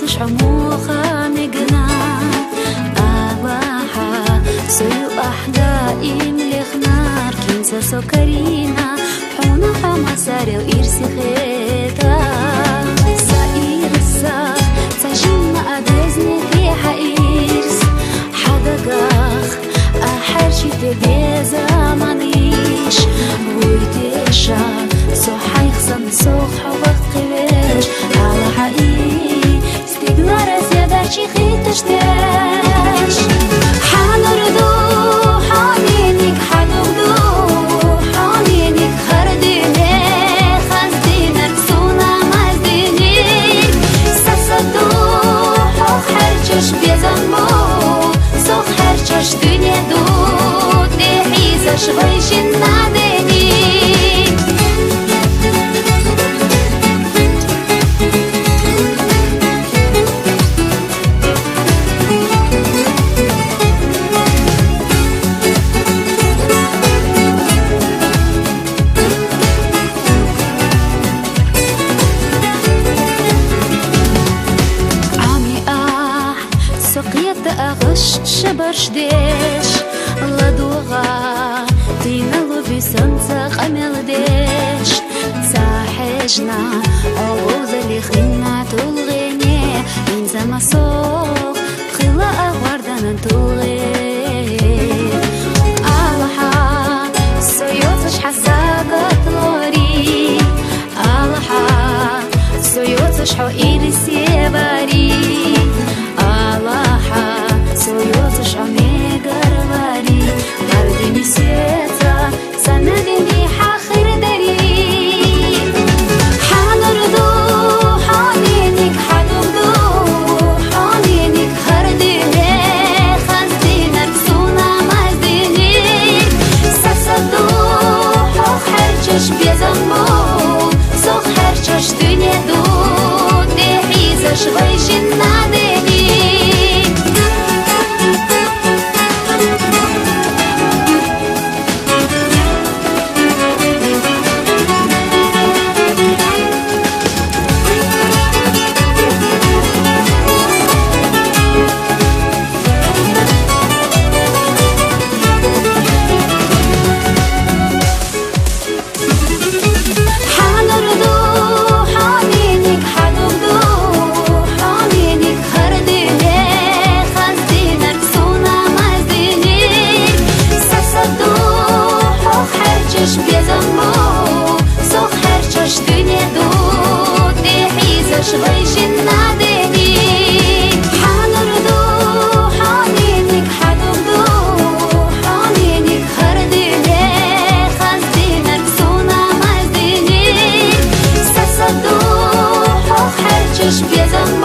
صيوتش عموخة مجنا أواحا سيو أحدائي ملخنار كنسا سكرينا حونا حما ساري وإرسي خيتا سائر الساق تجمع أدزني في حئيرس حدقاخ أحرشي تدي زمانيش ويتيشا صح يخصن صح وقتش على حقيقي استقرار زيادة شي خيتشتاش حنردو حنينك حنردو حنينك خرديني خزدينك سونا مزدينك سفسدو حوخ حرچش بيزمو صخ حرچش دنيا دود لحيزش غيشن ناديني أغش شبرش ديش لدوغا تينالو بسنسا قمل ديش ساحجنا عوض اللي خلنا تلغيني من زما صوخ خلا أغوردنا تلغي ألحا سيوتش حساقت لوري ألحا سيوتش حو إيرسي باري ألحا سيوتش عمي قرباري قلبي نسيتا سندني حاخر داري حنردو حنينك حنردو حنينك خرديني خزدينك سونا مزدينك سفسدو حوخ حرچش بيزمو صخ حرچش دنيا دود لحيزش غيشن ناديني غيشن ناديني حنردو حنينك حنردو حنينك خرديني خزدينك سونا مزدينك سفسدو حوخ حرچش بيزم